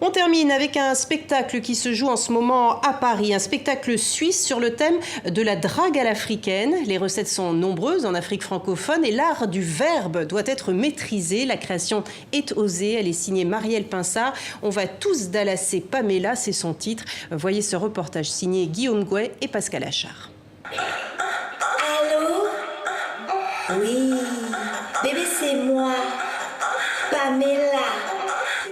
On termine avec un spectacle qui se joue en ce moment à Paris, un spectacle suisse sur le thème de la drague à l'africaine. Les recettes sont nombreuses en Afrique francophone et l'art du verbe doit être maîtrisé. La création est osée, elle est signée Marielle Pinsard. On va tous dallasser Pamela, c'est son titre. Voyez ce reportage signé Guillaume Gouet et Pascal Achard. Allô? Oui, bébé c'est moi, Pamela.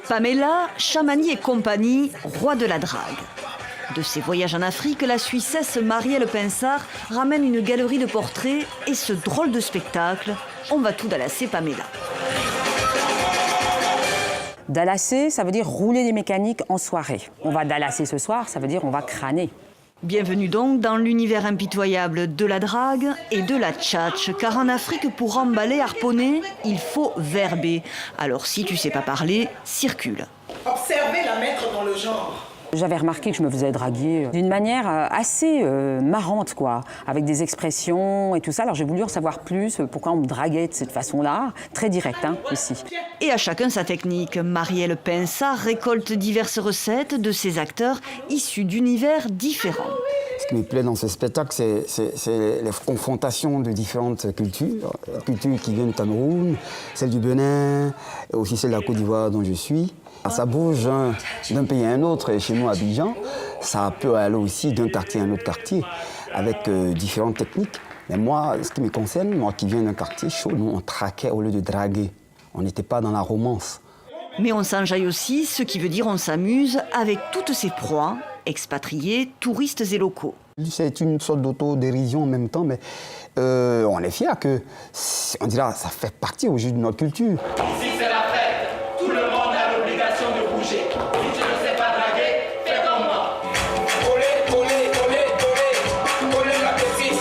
Pamela, Chamani et compagnie, roi de la drague. De ses voyages en Afrique, la Suissesse Marielle Pinsard ramène une galerie de portraits et ce drôle de spectacle, on va tout dallasser Pamela. Dallasser, ça veut dire rouler des mécaniques en soirée. On va dallasser ce soir, ça veut dire on va crâner. Bienvenue donc dans l'univers impitoyable de la drague et de la tchatche, car en Afrique, pour emballer, harponner, il faut verber. Alors si tu sais pas parler, circule. Observez la maître dans le genre. J'avais remarqué que je me faisais draguer d'une manière assez marrante, quoi, avec des expressions et tout ça. Alors j'ai voulu en savoir plus, pourquoi on me draguait de cette façon-là, très direct ici. Et à chacun sa technique. Marielle Pinsard récolte diverses recettes de ses acteurs issus d'univers différents. Ce qui me plaît dans ce spectacle, c'est les confrontations de différentes cultures. La culture qui vient du Cameroun, celle du Bénin, et aussi celle de la Côte d'Ivoire dont je suis. Ça bouge d'un pays à un autre, et chez nous à Abidjan, ça peut aller aussi d'un quartier à un autre quartier, avec différentes techniques. Mais moi, ce qui me concerne, moi qui viens d'un quartier chaud, nous on traquait au lieu de draguer. On n'était pas dans la romance. Mais on s'enjaille aussi, ce qui veut dire on s'amuse avec toutes ces proies, expatriés, touristes et locaux. C'est une sorte d'autodérision en même temps, mais on est fiers que, on dira, ça fait partie au juste de notre culture. Ici c'est la fête, tout le monde a l'obligation de bouger. Si tu ne sais pas draguer, fais comme moi. Olé, olé, olé, olé, olé la petite.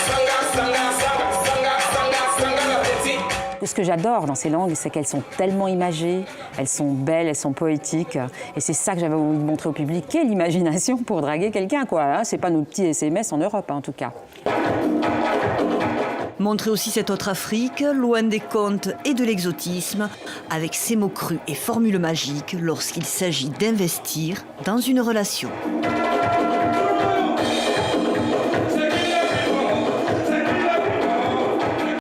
Sanga, sanga, sanga, sanga, sanga, sanga la petite. Ce que j'adore dans ces langues, c'est qu'elles sont tellement imagées, elles sont belles, elles sont poétiques. Et c'est ça que j'avais envie de montrer au public. Quelle imagination pour draguer quelqu'un, quoi. C'est pas nos petits SMS en Europe, en tout cas. Montrer aussi cette autre Afrique, loin des contes et de l'exotisme, avec ses mots crus et formules magiques lorsqu'il s'agit d'investir dans une relation.